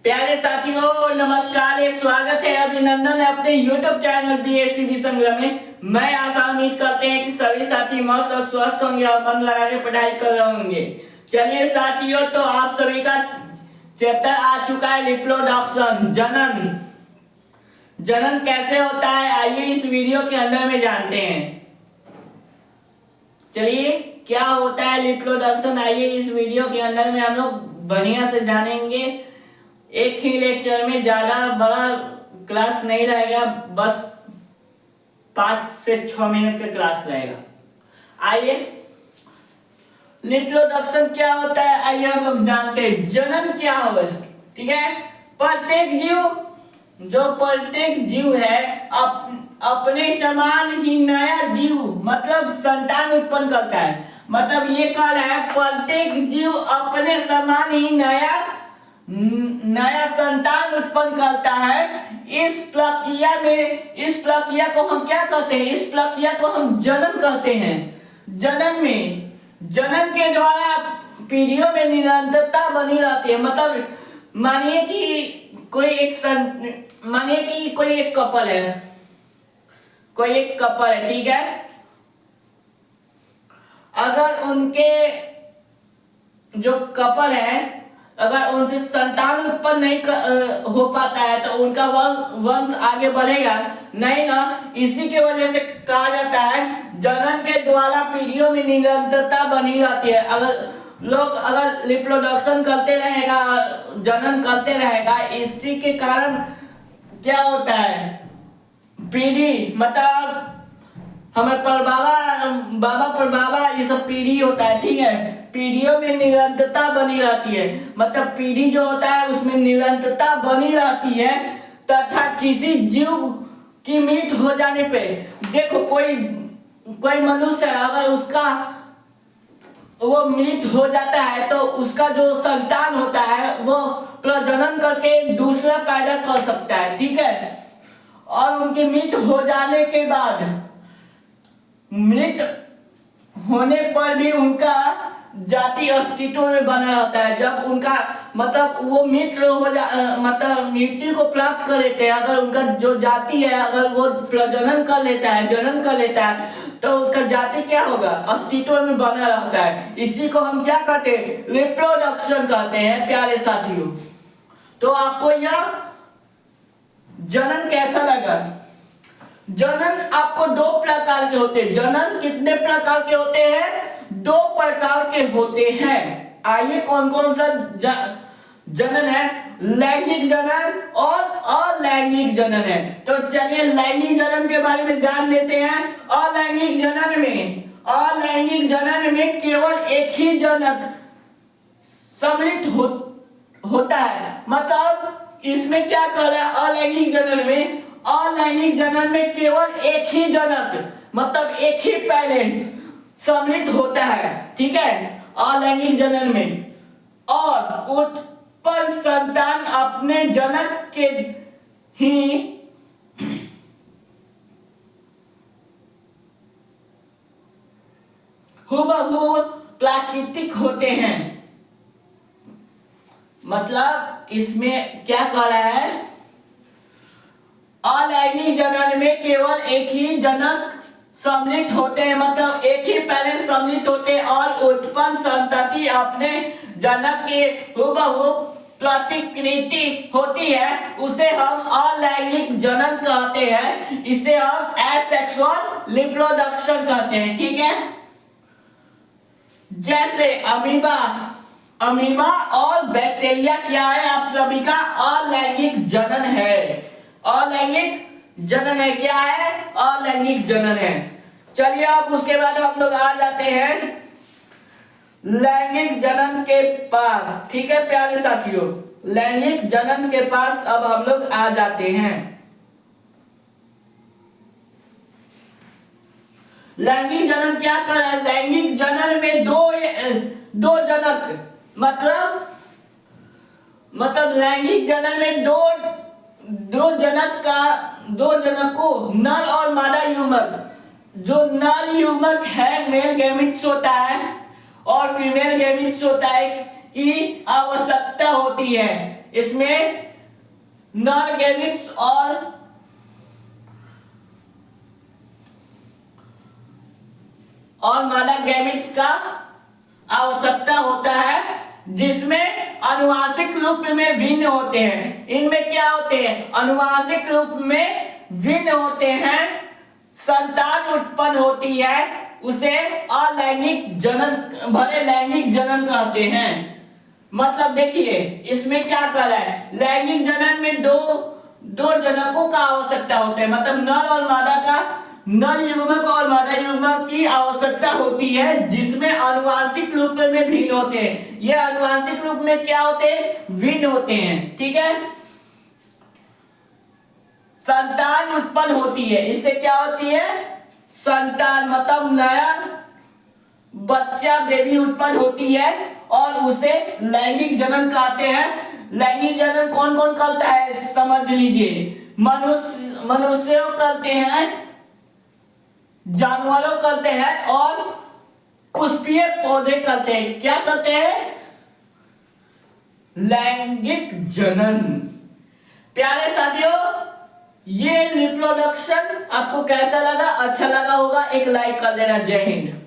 प्यारे साथियों नमस्कार, स्वागत है, अभिनंदन है अपने YouTube चैनल BSCB संग्राम में। मैं आशा उम्मीद करते हैं कि सभी साथी मस्त और स्वस्थ होंगे और मन लगा के पढ़ाई कर रहे होंगे। चलिए साथियों, तो आप सभी का चैप्टर आ चुका है रिप्रोडक्शन, जनन। जनन कैसे होता है आइए इस वीडियो के अंदर में जानते हैं। चलिए क्या होता है रिप्रोडक्शन, आइए इस वीडियो के अंदर में हम लोग बढ़िया से जानेंगे। एक ही लेक्चर में ज्यादा बड़ा क्लास नहीं रहेगा, बस 5 से 6 मिनट का क्लास रहेगा। आइए रिप्रोडक्शन क्या होता है आइए हम लोग जानते हैं। जनन क्या होगा, ठीक है। प्रत्येक जीव है अपने समान ही नया जीव मतलब संतान उत्पन्न करता है। मतलब ये कह रहा है प्रत्येक जीव अपने समान ही नया संतान उत्पन्न करता है। इस प्रक्रिया को हम क्या कहते हैं, इस प्रक्रिया को हम जनन कहते हैं। जनन के द्वारा पीढ़ियों में निरंतरता बनी रहती है। मतलब मानिए कि कोई एक कपल है, ठीक है। अगर उनके जो कपल है, अगर उनसे संतान उत्पन्न नहीं हो पाता है तो उनका वंश आगे बढ़ेगा नहीं ना। इसी की वजह से कहा जाता है जनन के द्वारा पीढ़ियों में निरंतरता बनी रहती है। अगर रिप्रोडक्शन करते रहेगा, जनन करते रहेगा, इसी के कारण क्या होता है, पीढ़ी मतलब हमारे बाबा परबाबा ये सब पीढ़ी होता है, ठीक है। पीढ़ियों में निरंतरता बनी रहती है, मतलब पीढ़ी जो होता है उसमें निरंतरता बनी रहती है। तथा किसी जीव की मृत्यु हो जाने पे, देखो कोई मनुष्य है, अगर उसका वो मृत्यु हो जाता है तो उसका जो संतान होता है वो प्रजनन करके दूसरा पैदा कर सकता है, ठीक है। और उनकी मृत्यु हो जाने के बाद, मृत्यु होने पर भी उनका जाति अस्तित्व में बना रहता है। जब उनका मतलब वो मृत्यु को प्राप्त कर लेते हैं, अगर उनका जो जाति है अगर वो प्रजनन कर लेता है, जनन कर लेता है, तो उसका जाति क्या होगा, अस्तित्व में बना रहता है। इसी को हम क्या कहते हैं, रिप्रोडक्शन कहते हैं प्यारे साथियों। तो आपको यह जनन कैसा लगा। जनन आपको 2 प्रकार के होते हैं। जनन कितने प्रकार के होते हैं, 2 प्रकार के होते हैं। आइए कौन कौन सा जनन है, लैंगिक जनन और अलैंगिक जनन है। तो चलिए लैंगिक जनन के बारे में जान लेते हैं। अलैंगिक जनन में केवल एक ही जनक सम्मिलित होता है। मतलब इसमें क्या कर रहा है, अलैंगिक जनन में केवल एक ही जनक मतलब एक ही पेरेंट्स सम्मिलित होता है, ठीक है, अलैंगिक जनन में। और उत्पन्न संतान अपने जनक के ही हुबहू प्राकृतिक होते हैं। मतलब इसमें क्या कह रहा है, अलैंगिक जनन में केवल एक ही जनक सम्मिलित होते हैं, मतलब एक ही पेरेंट्स सम्मिलित होते हैं और उत्पन्न संतति अपने जनक के हुबहू प्रतिकृति होती है। उसे हम अलैंगिक जनन कहते हैं। इसे हम एसेक्सुअल रिप्रोडक्शन कहते हैं, ठीक है। जैसे अमीबा और बैक्टीरिया क्या है, आप सभी का अलैंगिक जनन है। अलैंगिक जनन है, क्या है, अलैंगिक जनन है। चलिए अब उसके बाद हम लोग आ जाते हैं लैंगिक जनन के पास, ठीक है प्यारे साथियों। लैंगिक जनन के पास अब हम लोग आ जाते हैं। लैंगिक जनन क्या कर रहा है, लैंगिक जनन में दो जनक मतलब लैंगिक जनन में दो जनकों नर और मादा युग्मक। जो नर युग्मक है मेल गैमेट्स होता है और फीमेल गैमेट्स होता है, की आवश्यकता होती है। इसमें नर गैमेट्स और मादा गैमेट्स का आवश्यकता होता है, जिसमें अनुवांशिक रूप में भिन्न होते हैं। इनमें क्या होते हैं? अनुवांशिक रूप में भिन्न होते हैं, संतान उत्पन्न होती है, उसे अलैंगिक जनन, भले लैंगिक जनन कहते हैं। मतलब देखिए इसमें क्या कर रहा है, लैंगिक जनन में दो जनकों का आवश्यकता होता है, मतलब नर और मादा का, नर युग्मक और मादा युग्मक की आवश्यकता होती है, जिसमें अनुवांशिक रूप में भिन्न होते हैं। ये अनुवांशिक रूप में क्या होते हैं? भिन्न होते हैं। ठीक है, संतान उत्पन्न होती है, इससे क्या होती है? संतान मतलब नया बच्चा, बेबी उत्पन्न होती है और उसे लैंगिक जनन कहते हैं। लैंगिक जनन कौन कौन करता है समझ लीजिए। मनुष्यों करते हैं, जानवरों करते हैं और पुष्पीय पौधे करते हैं। क्या करते हैं? लैंगिक जनन। प्यारे साथियों, ये रिप्रोडक्शन आपको कैसा लगा? अच्छा लगा होगा, एक लाइक कर देना। जय हिंद।